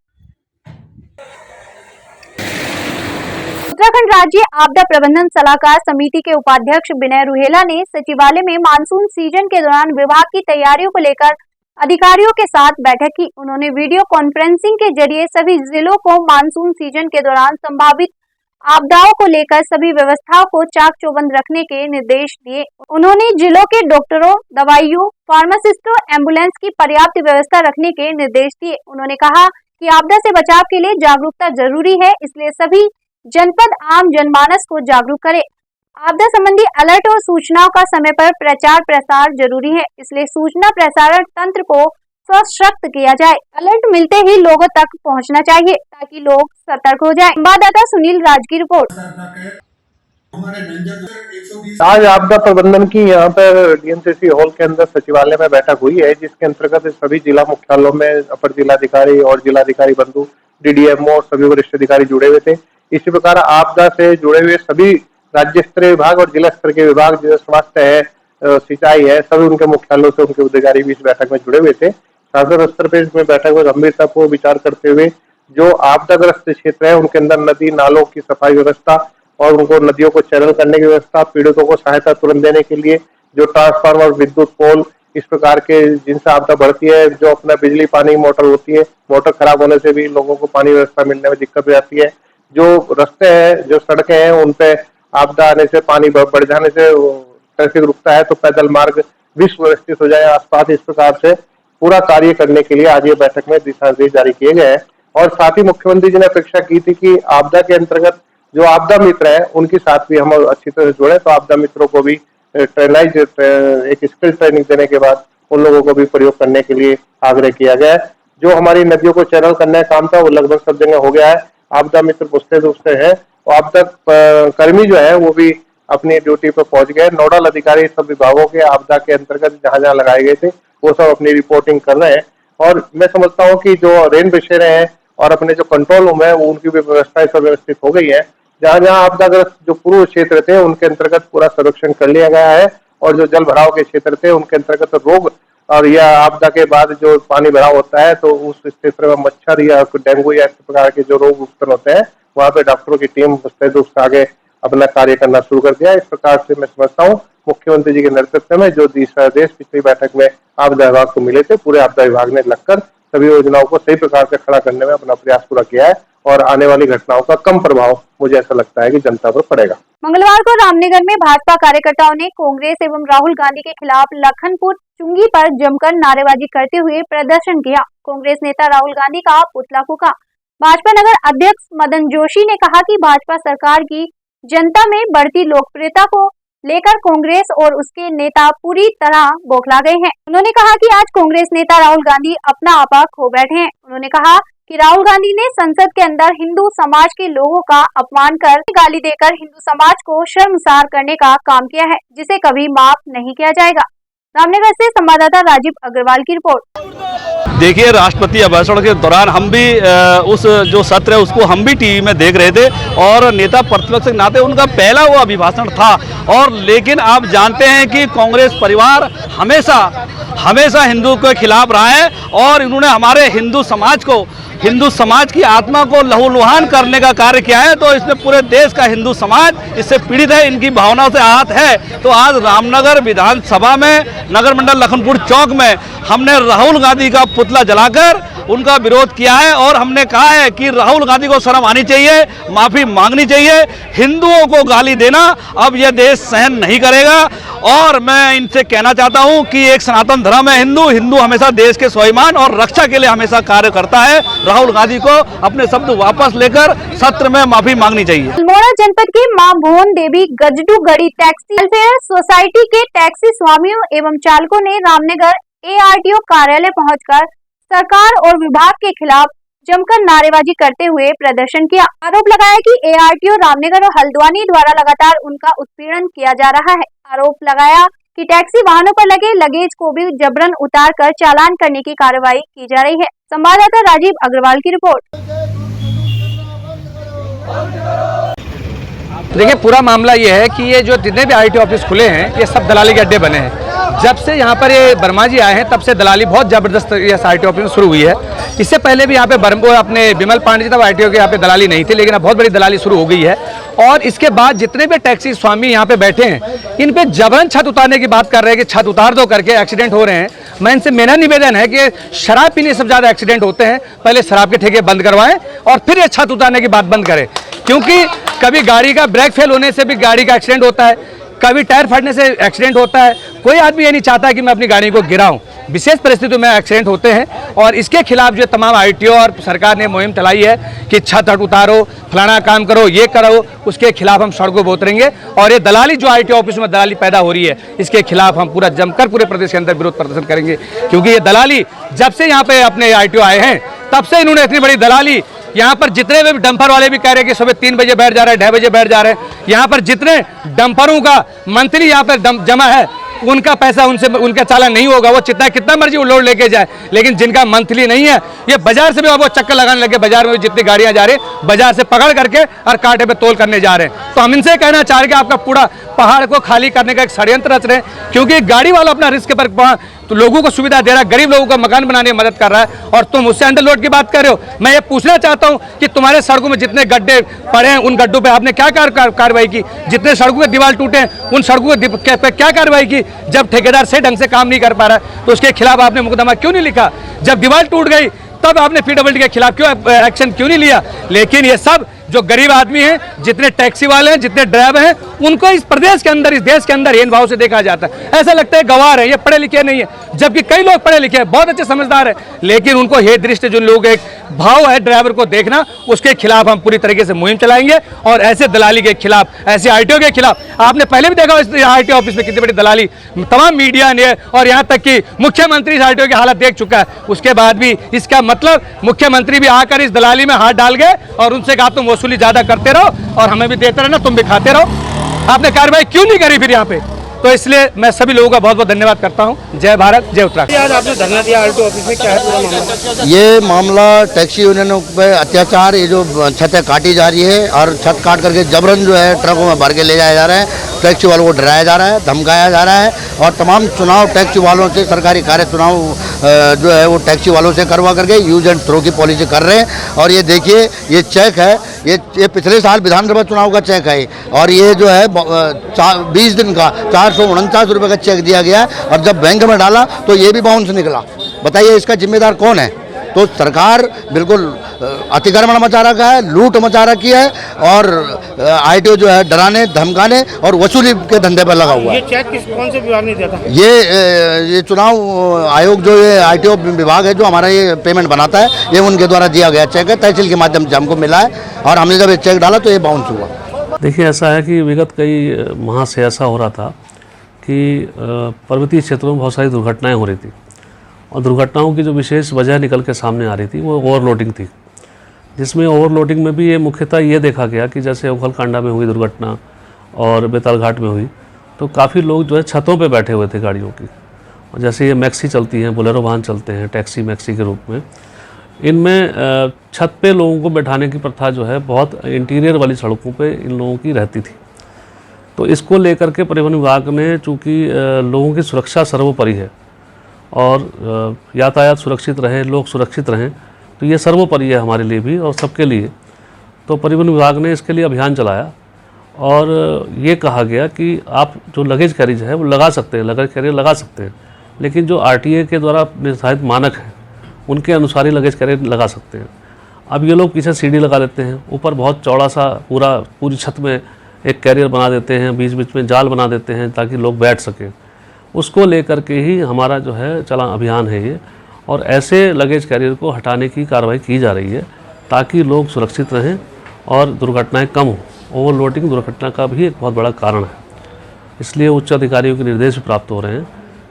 उत्तराखंड राज्य आपदा प्रबंधन सलाहकार समिति के उपाध्यक्ष विनय रुहेला ने सचिवालय में मानसून सीजन के दौरान विभाग की तैयारियों को लेकर अधिकारियों के साथ बैठक की। उन्होंने वीडियो कॉन्फ्रेंसिंग के जरिए सभी जिलों को मानसून सीजन के दौरान संभावित आपदाओं को लेकर सभी व्यवस्थाओं को चाक चौबंद रखने के निर्देश दिए। उन्होंने जिलों के डॉक्टरों, दवाइयों, फार्मासिस्टों, एम्बुलेंस की पर्याप्त व्यवस्था रखने के निर्देश दिए। उन्होंने कहा कि आपदा से बचाव के लिए जागरूकता जरूरी है, इसलिए सभी जनपद आम जनमानस को जागरूक करे। आपदा संबंधी अलर्ट और सूचनाओं का समय पर प्रचार प्रसार जरूरी है, इसलिए सूचना प्रसारण तंत्र को सशक्त किया जाए। अलर्ट मिलते ही लोगों तक पहुंचना चाहिए ताकि लोग सतर्क हो जाएं। संवाददाता सुनील राज की रिपोर्ट। आज आपदा प्रबंधन की यहाँ पर डीएमसीसी हॉल के अंदर सचिवालय में बैठक हुई है, जिसके अंतर्गत सभी जिला मुख्यालयों में अपर जिलाधिकारी और जिलाधिकारी बंधु, डीडीएमओ और सभी वरिष्ठ अधिकारी जुड़े हुए थे। इसी प्रकार आपदा से जुड़े हुए सभी राज्य स्तरीय विभाग और जिला स्तर के विभाग, जैसे स्वास्थ्य है, सिंचाई है, सभी उनके मुख्यालयों से उनके अधिकारी भी इस बैठक में जुड़े हुए थे। सांसद स्तर पर इसमें बैठक में गंभीरता को विचार करते हुए जो आपदाग्रस्त क्षेत्र है उनके अंदर नदी नालों की सफाई व्यवस्था और उनको नदियों को चैनल करने की व्यवस्था, पीड़ितों को सहायता तुरंत देने के लिए जो ट्रांसफार्मर, विद्युत पोल, इस प्रकार के जिनसे आपदा बढ़ती है, जो अपना बिजली पानी मोटर होती है, मोटर खराब होने से भी लोगों को पानी व्यवस्था मिलने में दिक्कत हो जाती है। जो रास्ते हैं, जो सड़कें हैं, उन पे आपदा आने से, पानी बढ़ जाने से ट्रैफिक रुकता है, तो पैदल मार्ग भी सुव्यवस्थित हो जाए आसपास। इस प्रकार से पूरा कार्य करने के लिए आज ये बैठक में दिशा निर्देश जारी किए गए हैं। और साथ ही मुख्यमंत्री जी ने अपेक्षा की थी कि आपदा के अंतर्गत जो आपदा मित्र है उनके साथ भी हम अच्छी तरह से जुड़े, तो आपदा मित्रों को भी ट्रेनाइज एक स्किल ट्रेनिंग देने के बाद उन लोगों को भी प्रयोग करने के लिए आग्रह किया गया है। जो हमारी नदियों को चैनल करने का काम था वो लगभग सब जगह हो गया है। आपदा मित्र पूछते रूप से है और आपदा कर्मी जो है वो भी अपनी ड्यूटी पर पहुंच गए। नोडल अधिकारी सब विभागों के आपदा के अंतर्गत जहां जहां लगाए गए थे वो सब अपनी रिपोर्टिंग कर रहे हैं। और मैं समझता हूँ कि जो रेन बसेरे हैं और अपने जो कंट्रोल रूम है वो उनकी भी व्यवस्थाएं सब व्यवस्थित हो गई है। जहां जहां आपदाग्रस्त जो पूर्व क्षेत्र थे उनके अंतर्गत पूरा सर्वेक्षण कर लिया गया है और जो जल भराव के क्षेत्र थे उनके अंतर्गत रोग और या आपदा के बाद जो पानी भराव होता है तो उस क्षेत्र में मच्छर या डेंगू या इस प्रकार के जो रोग उत्पन्न होते हैं वहाँ पे डॉक्टरों की टीम मुस्तैद रूप से आगे अपना कार्य करना शुरू कर दिया। इस प्रकार से मैं समझता हूँ मुख्यमंत्री जी के नेतृत्व में जो दिशा निर्देश पिछली बैठक में आपदा विभाग को मिले थे, पूरे आपदा विभाग ने लगकर सभी योजनाओं को सही प्रकार से खड़ा करने में अपना प्रयास पूरा किया है और आने वाली घटनाओं का कम प्रभाव मुझे ऐसा लगता है कि जनता पर पड़ेगा। मंगलवार को रामनगर में भाजपा कार्यकर्ताओं ने कांग्रेस एवं राहुल गांधी के खिलाफ लखनपुर चुंगी पर जमकर नारेबाजी करते हुए प्रदर्शन किया। कांग्रेस नेता राहुल गांधी का पुतला फूका। भाजपा नगर अध्यक्ष मदन जोशी ने कहा कि भाजपा सरकार की जनता में बढ़ती लोकप्रियता को लेकर कांग्रेस और उसके नेता पूरी तरह बौखला गए हैं। उन्होंने कहा कि आज कांग्रेस नेता राहुल गांधी अपना आपा खो बैठे हैं। उन्होंने कहा कि राहुल गांधी ने संसद के अंदर हिंदू समाज के लोगों का अपमान कर गाली देकर हिंदू समाज को शर्मसार करने का काम किया है, जिसे कभी माफ नहीं किया जाएगा। रामनगर से संवाददाता राजीव अग्रवाल की रिपोर्ट। देखिए, राष्ट्रपति अभिभाषण के दौरान हम भी उस जो सत्र है उसको हम भी टीवी में देख रहे थे और नेता प्रतिपक्ष के नाते उनका पहला वो अभिभाषण था। और लेकिन आप जानते हैं कि कांग्रेस परिवार हमेशा हिंदू के खिलाफ रहा है और इन्होंने हमारे हिंदू समाज की आत्मा को लहूलुहान करने का कार्य किया है। तो इसमें पूरे देश का हिंदू समाज इससे पीड़ित है, इनकी भावनाओं से आहत है। तो आज रामनगर विधानसभा में नगर मंडल लखनपुर चौक में हमने राहुल गांधी का पुतला जलाकर उनका विरोध किया है और हमने कहा है कि राहुल गांधी को शर्म आनी चाहिए, माफी मांगनी चाहिए। हिंदुओं को गाली देना अब यह देश सहन नहीं करेगा। और मैं इनसे कहना चाहता हूं कि एक सनातन धर्म है हिंदू हमेशा देश के स्वाभिमान और रक्षा के लिए हमेशा कार्य करता है। राहुल गांधी को अपने शब्द वापस लेकर सत्र में माफी मांगनी चाहिए। अल्मोड़ा जनपद के मां भुवन देवी गजडूगढ़ी टैक्सी वेलफेयर सोसाइटी के टैक्सी स्वामियों एवं चालकों ने रामनगर ARTO कार्यालय पहुंचकर सरकार और विभाग के खिलाफ जमकर नारेबाजी करते हुए प्रदर्शन किया। आरोप लगाया कि ARTO रामनगर और हल्द्वानी द्वारा लगातार उनका उत्पीड़न किया जा रहा है। आरोप लगाया कि टैक्सी वाहनों पर लगे लगेज को भी जबरन उतार कर चालान करने की कार्रवाई की जा रही है। संवाददाता राजीव अग्रवाल की रिपोर्ट। देखिए, पूरा मामला ये है कि ये जो जितने भी IRTO ऑफिस खुले हैं ये सब दलाली के अड्डे बने हैं। जब से यहाँ पर ये वर्मा जी आए हैं तब से दलाली बहुत जबरदस्त ये IRTO ऑफिस में शुरू हुई है। इससे पहले भी यहाँ पे अपने विमल पांडे जी तब IRTO के यहाँ पे दलाली नहीं थी, लेकिन अब बहुत बड़ी दलाली शुरू हो गई है। और इसके बाद जितने भी टैक्सी स्वामी यहाँ पे बैठे हैं इन पे जबरन छत उतारने की बात कर रहे हैं कि छत उतार दो करके एक्सीडेंट हो रहे हैं। मैं इनसे मेरा निवेदन है कि शराब पीने से ज़्यादा एक्सीडेंट होते हैं, पहले शराब के ठेके बंद करवाएं और फिर ये छत उतारने की बात बंद करें। क्योंकि कभी गाड़ी का ब्रेक फेल होने से भी गाड़ी का एक्सीडेंट होता है, कभी टायर फटने से एक्सीडेंट होता है। कोई आदमी ये नहीं चाहता कि मैं अपनी गाड़ी को गिराऊं। विशेष परिस्थितियों में एक्सीडेंट होते हैं और इसके खिलाफ जो तमाम IRTO और सरकार ने मुहिम चलाई है कि छत उतारो, फलाना काम करो, ये करो, उसके खिलाफ हम सड़कों पर उतरेंगे। और ये दलाली जो IRTO ऑफिस में दलाली पैदा हो रही है इसके खिलाफ हम पूरा जमकर पूरे प्रदेश के अंदर विरोध प्रदर्शन करेंगे। क्योंकि ये दलाली जब से यहाँ पे अपने IRTO आए हैं तब से इन्होंने इतनी बड़ी दलाली, यहाँ पर जितने भी डंपर वाले भी कह रहे हैं कि सुबह 3 बजे बैठ जा रहे हैं, 2:30 बजे बैठ जा रहे हैं। यहाँ पर जितने डंपरों का मंथली यहाँ पर जमा है उनका पैसा उनका चालान नहीं होगा। वो कितना मर्जी वो लोड लेके जाए, लेकिन जिनका मंथली नहीं है ये बाजार से भी वो चक्कर लगाने लगे। बाजार में जितनी गाड़ियां जा रही हैं बाजार से पकड़ करके और कांटे पे तोल करने जा रहे हैं। तो हम इनसे कहना चाह रहे हैं कि आपका पूरा पहाड़ को खाली करने का एक षड्यंत्र रच रहे हैं। क्योंकि गाड़ी वाला अपना रिस्क पर तो लोगों को सुविधा दे रहा है, गरीब लोगों को मकान बनाने में मदद कर रहा है और तुम उससे अंडरलोड की बात कर रहे हो। मैं ये पूछना चाहता हूं कि तुम्हारे सड़कों में जितने गड्ढे पड़े हैं उन गड्ढों पे आपने क्या कार्रवाई की? जितने सड़कों के दीवार टूटे हैं उन सड़कों पे क्या कार्रवाई की? जब ठेकेदार से ढंग से काम नहीं कर पा रहा है तो उसके खिलाफ आपने मुकदमा क्यों नहीं लिखा? जब दीवार टूट गई तब आपने PWD के खिलाफ क्यों एक्शन क्यों नहीं लिया? लेकिन ये सब जो गरीब आदमी हैं, जितने टैक्सी वाले हैं, जितने ड्राइवर हैं, उनको इस प्रदेश के अंदर, इस देश के अंदर हीन भाव से देखा जाता है। ऐसा लगता है गवार है, ये पढ़े लिखे नहीं है, जबकि कई लोग पढ़े लिखे हैं, बहुत अच्छे समझदार हैं, लेकिन उनको ये दृष्टि जो लोग एक भाव है ड्राइवर को देखना, उसके खिलाफ हम पूरी तरीके से मुहिम चलाएंगे। और ऐसे दलाली के खिलाफ, ऐसे IRTO के खिलाफ आपने पहले भी देखा इस IRTO ऑफिस में कितनी बड़ी दलाली तमाम मीडिया ने और यहाँ तक कि मुख्यमंत्री इस IRTO की हालत देख चुका है। उसके बाद भी इसका मतलब मुख्यमंत्री भी आकर इस दलाली में हाथ डाल गए और उनसे कहा तुम वसूली ज्यादा करते रहो और हमें भी देते रहना, तुम भी खाते रहो। आपने कार्रवाई क्यों नहीं करी फिर यहाँ पे? तो इसलिए मैं सभी लोगों का बहुत बहुत धन्यवाद करता हूँ। जय भारत, जय उत्तराखंड। आज आपने धरना दिया IRTO ऑफिस में, क्या है पूरा मामला? ये मामला टैक्सी यूनियनों पे अत्याचार, ये जो छतें काटी जा रही है और छत काट करके जबरन जो है ट्रकों में भर के ले जाया जा रहा है। टैक्सी वालों को डराया जा रहा है, धमकाया जा रहा है और तमाम चुनाव टैक्सी वालों से, सरकारी कार्य चुनाव जो है वो टैक्सी वालों से करवा करके यूज एंड थ्रो की पॉलिसी कर रहे हैं। और ये देखिए, ये चेक है, ये पिछले साल विधानसभा चुनाव का चेक है और ये जो है 20 दिन का 449 रुपये का चेक दिया गया और जब बैंक में डाला तो ये भी बाउंस निकला। बताइए इसका जिम्मेदार कौन है? तो सरकार बिल्कुल अतिक्रमण मचा रखा है, लूट मचा रखी है और IRTO जो है डराने, धमकाने और वसूली के धंधे पर लगा हुआ है। ये चेक कौन से विभाग ने दिया था? ये चुनाव आयोग जो ये IRTO विभाग है जो हमारा ये पेमेंट बनाता है, ये उनके द्वारा दिया गया चेक है, तहसील के माध्यम से हमको मिला है और हमने जब ये चेक डाला तो ये बाउंस हुआ। देखिए, ऐसा है कि विगत कई माह से ऐसा हो रहा था कि पर्वतीय क्षेत्रों में बहुत सारी दुर्घटनाएं हो रही थी और दुर्घटनाओं की जो विशेष वजह निकल के सामने आ रही थी वो ओवरलोडिंग थी, जिसमें ओवरलोडिंग में भी ये मुख्यतः ये देखा गया कि जैसे उखलकांडा में हुई दुर्घटना और बेताल घाट में हुई, तो काफ़ी लोग जो है छतों पे बैठे हुए थे गाड़ियों की। और जैसे ये मैक्सी चलती हैं, बोलेरो वाहन चलते हैं टैक्सी मैक्सी के रूप में, इनमें छत पे लोगों को बैठाने की प्रथा जो है बहुत इंटीरियर वाली सड़कों पे इन लोगों की रहती थी। तो इसको लेकर के परिवहन विभाग ने, चूँकि लोगों की सुरक्षा सर्वोपरि है और यातायात सुरक्षित रहे, लोग सुरक्षित रहें, तो ये सर्वोपरि है हमारे लिए भी और सबके लिए। तो परिवहन विभाग ने इसके लिए अभियान चलाया और ये कहा गया कि आप जो लगेज कैरिज है वो लगा सकते हैं, लगेज कैरियर लगा सकते हैं, लेकिन जो RTA के द्वारा निर्धारित मानक हैं उनके अनुसार ही लगेज कैरियर लगा सकते हैं। अब ये लोग पीछे सीढ़ी लगा देते हैं, ऊपर बहुत चौड़ा सा पूरी छत में एक कैरियर बना देते हैं, बीच बीच में जाल बना देते हैं ताकि लोग बैठ सकें। उसको लेकर के ही हमारा जो है चला अभियान है ये, और ऐसे लगेज कैरियर को हटाने की कार्रवाई की जा रही है ताकि लोग सुरक्षित रहें और दुर्घटनाएं कम हों। ओवरलोडिंग दुर्घटना का भी एक बहुत बड़ा कारण है, इसलिए उच्च अधिकारियों के निर्देश भी प्राप्त हो रहे हैं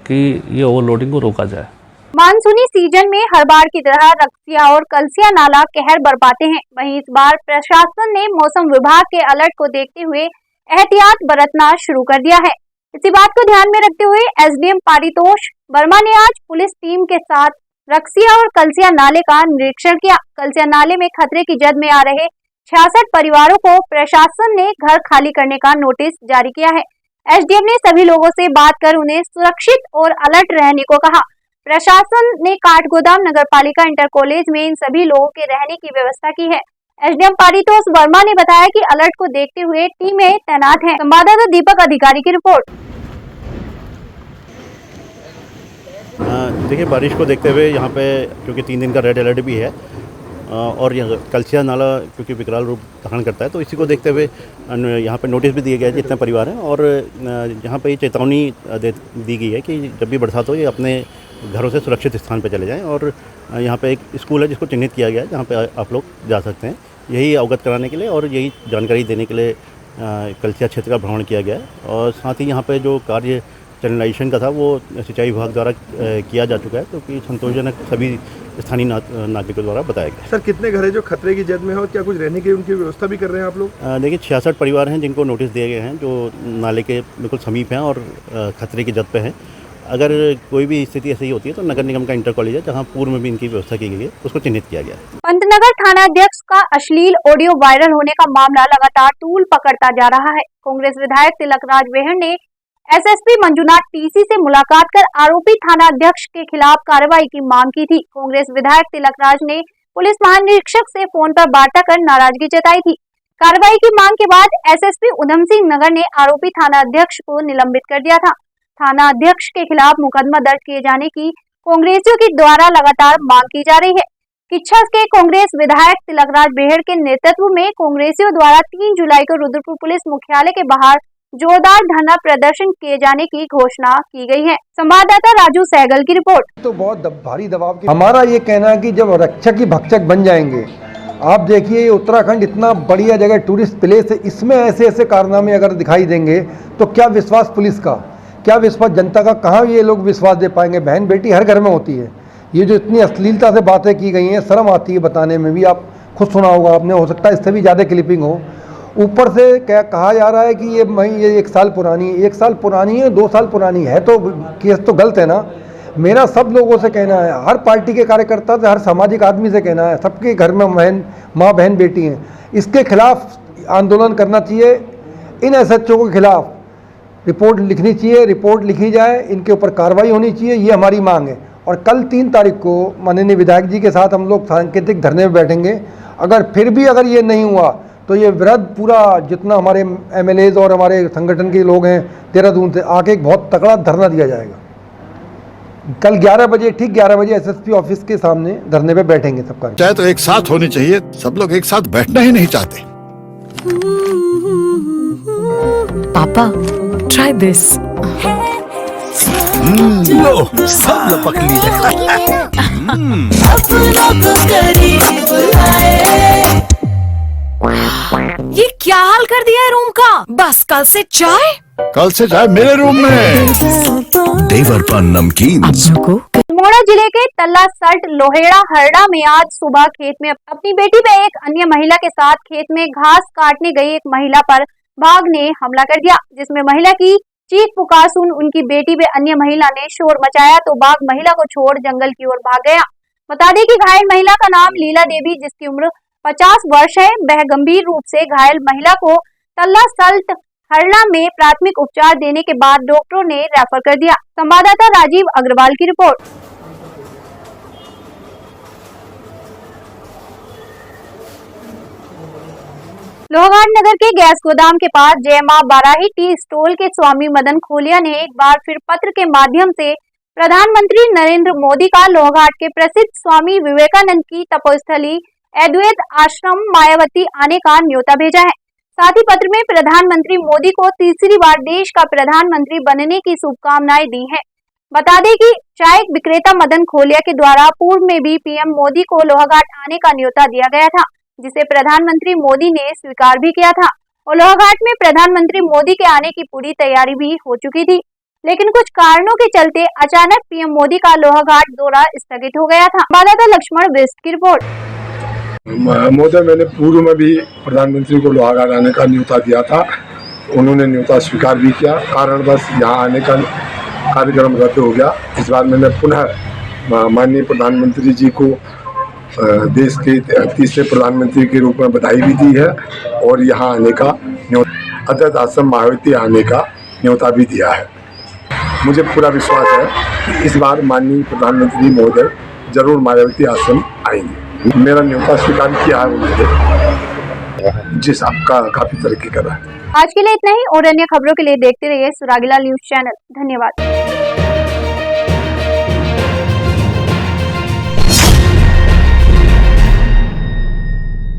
कि ये ओवरलोडिंग को रोका जाए। मानसूनी सीजन में हर बार की तरह रक्सिया और कलसिया नाला कहर बरपाते हैं। वहीं इस बार प्रशासन ने मौसम विभाग के अलर्ट को देखते हुए एहतियात बरतना शुरू कर दिया है। इसी बात को ध्यान में रखते हुए SDM पारितोष वर्मा ने आज पुलिस टीम के साथ रक्सिया और कलसिया नाले का निरीक्षण किया। कलसिया नाले में खतरे की जद में आ रहे 66 परिवारों को प्रशासन ने घर खाली करने का नोटिस जारी किया है। SDM ने सभी लोगों से बात कर उन्हें सुरक्षित और अलर्ट रहने को कहा। प्रशासन ने काठगोदाम नगरपालिका इंटर कॉलेज में इन सभी लोगों के रहने की व्यवस्था की है। SDM पारितोष वर्मा ने बताया कि अलर्ट को देखते हुए टीमें तैनात हैं। संवाददाता दीपक अधिकारी की रिपोर्ट। देखिए, बारिश को देखते हुए यहाँ पे क्योंकि 3 दिन का रेड अलर्ट भी है और यहाँ कलसिया नाला क्योंकि विकराल रूप धारण करता है, तो इसी को देखते हुए यहाँ पे नोटिस भी दिए गए जितने परिवार हैं, और यहाँ पे ये चेतावनी दी गई है कि जब भी बरसात हो ये अपने घरों से सुरक्षित स्थान पर चले जाएं। और यहाँ पे एक स्कूल है जिसको चिन्हित किया गया है जहाँ पे आप लोग जा सकते हैं, यही अवगत कराने के लिए और यही जानकारी देने के लिए कलसिया क्षेत्र का भ्रमण किया गया है। और साथ ही यहाँ पे जो कार्य चैनलाइजेशन का था वो सिंचाई विभाग द्वारा किया जा चुका है, तो कि संतोषजनक सभी स्थानीय नागरिकों द्वारा बताया गया। सर, कितने घर है जो खतरे की जद में हो, क्या कुछ रहने की उनकी व्यवस्था भी कर रहे हैं आप लोग? देखिए, 66 परिवार हैं जिनको नोटिस दिए गए हैं, जो नाले के बिल्कुल समीप हैं और खतरे की जद पे हैं। अगर कोई भी स्थिति ऐसी होती है तो नगर निगम का इंटर कॉलेज है जहाँ पूर्व में भी इनकी व्यवस्था की गई है, उसको चिन्हित किया गया है। पंतनगर थाना अध्यक्ष का अश्लील ऑडियो वायरल होने का मामला लगातार तूल पकड़ता जा रहा है। कांग्रेस विधायक तिलकराज बेहड़ ने SSP मंजुनाथ TC से मुलाकात कर आरोपी थाना अध्यक्ष के खिलाफ कार्रवाई की मांग की थी। कांग्रेस विधायक तिलकराज ने पुलिस महानिरीक्षक से फोन पर वार्ता कर नाराजगी जताई थी। कार्रवाई की मांग के बाद SSP उधम सिंह नगर ने आरोपी थाना अध्यक्ष को निलंबित कर दिया था। थाना अध्यक्ष के खिलाफ मुकदमा दर्ज किए जाने की कांग्रेसियों के द्वारा लगातार मांग की जा रही है। किच्छा के कांग्रेस विधायक तिलकराज बेहड़ के नेतृत्व में कांग्रेसियों द्वारा 3 जुलाई को रुद्रपुर पुलिस मुख्यालय के बाहर जोरदार धरना प्रदर्शन किए जाने की घोषणा की गई है। संवाददाता राजू सहगल की रिपोर्ट। तो बहुत भारी दबाव की हमारा ये कहना है कि जब रक्षक ही भक्षक बन जाएंगे, आप देखिए उत्तराखंड इतना बढ़िया जगह टूरिस्ट प्लेस है, इसमें ऐसे ऐसे कारनामे अगर दिखाई देंगे तो क्या विश्वास पुलिस का, क्या विश्वास जनता का, कहाँ ये लोग विश्वास दे पाएंगे? बहन बेटी हर घर में होती है। ये जो इतनी अश्लीलता से बातें की गई हैं, शर्म आती है बताने में भी। आप खुद सुना होगा आपने, हो सकता है इससे भी ज़्यादा क्लिपिंग हो। ऊपर से क्या कहा जा रहा है कि ये 1 साल पुरानी है, 1 साल पुरानी है, 2 साल पुरानी है, तो केस तो गलत है ना। मेरा सब लोगों से कहना है, हर पार्टी के कार्यकर्ता से, हर सामाजिक आदमी से कहना है, सबके घर में माँ बहन बेटी हैं, इसके खिलाफ आंदोलन करना चाहिए। इन SHO के खिलाफ रिपोर्ट लिखनी चाहिए, रिपोर्ट लिखी जाए, इनके ऊपर कार्रवाई होनी चाहिए, ये हमारी मांग है। और कल 3 तारीख को माननीय विधायक जी के साथ हम लोग सांकेतिक धरने में बैठेंगे। अगर फिर भी अगर ये नहीं हुआ तो ये विरोध पूरा जितना हमारे MLAs और हमारे संगठन के लोग हैं देहरादून से आके एक बहुत तगड़ा धरना दिया जाएगा। कल 11 बजे, ठीक 11 बजे SSP ऑफिस के सामने धरने पे बैठेंगे सबका। चाहे तो एक साथ होनी चाहिए, सब लोग एक साथ बैठना ही नहीं चाहते। पापा, try this. लो, सब लपक लिए। ये क्या हाल कर दिया है रूम का? बस कल से चाय मेरे रूम में। देवर पान नमकीन। अल्मोड़ा बांसवाड़ा जिले के तल्लासल्ट लोहेड़ा हरड़ा में आज सुबह खेत में अपनी बेटी व एक अन्य महिला के साथ खेत में घास काटने गई एक महिला पर बाघ ने हमला कर दिया, जिसमें महिला की चीख पुकार सुन उनकी बेटी व अन्य महिला ने शोर मचाया तो बाघ महिला को छोड़ जंगल की ओर भाग गया। बता दें कि घायल महिला का नाम लीला देवी, जिसकी उम्र 50 वर्ष है। वह गंभीर रूप से घायल महिला को तल्लासल्ट हरड़ा में प्राथमिक उपचार देने के बाद डॉक्टरों ने रेफर कर दिया। संवाददाता राजीव अग्रवाल की रिपोर्ट। लोहाघाट नगर के गैस गोदाम के पास जय मां बाराही टी स्टॉल के स्वामी मदन खोलिया ने एक बार फिर पत्र के माध्यम से प्रधानमंत्री नरेंद्र मोदी का लोहाघाट के प्रसिद्ध स्वामी विवेकानंद की तपोस्थली अद्वैत आश्रम मायावती आने का न्योता भेजा है। साथ ही पत्र में प्रधानमंत्री मोदी को तीसरी बार देश का प्रधानमंत्री बनने की शुभकामनाएं दी हैं। बता दें कि चाय विक्रेता मदन खोलिया के द्वारा पूर्व में भी पीएम मोदी को लोहाघाट आने का न्योता दिया गया था, जिसे प्रधानमंत्री मोदी ने स्वीकार भी किया था और लोहाघाट में प्रधानमंत्री मोदी के आने की पूरी तैयारी भी हो चुकी थी। लेकिन कुछ कारणों के चलते अचानक पीएम मोदी का लोहाघाट दौरा स्थगित हो गया था। संवाददाता लक्ष्मण बिष्ट की रिपोर्ट। महोदय, मैंने पूर्व में भी प्रधानमंत्री को लोहाघाट आने का न्योता दिया था, उन्होंने न्योता स्वीकार भी किया। कारणवश यहाँ आने का कार्यक्रम रद्द हो गया। इस बार मैंने पुनः माननीय प्रधानमंत्री जी को देश के तीसरे प्रधानमंत्री के रूप में बधाई भी दी है और यहाँ आने का न्योता अद्वैत आश्रम मायावती आने का न्योता भी दिया है। मुझे पूरा विश्वास है कि इस बार माननीय प्रधानमंत्री महोदय जरूर मायावती आश्रम आएंगे। मेरा न्योता स्वीकार किया है उन्होंने, जिस आपका काफी तरक्की कर रहा है। आज के लिए इतना ही और अन्य खबरों के लिए देखते रहिए सुरागीलाल न्यूज चैनल। धन्यवाद।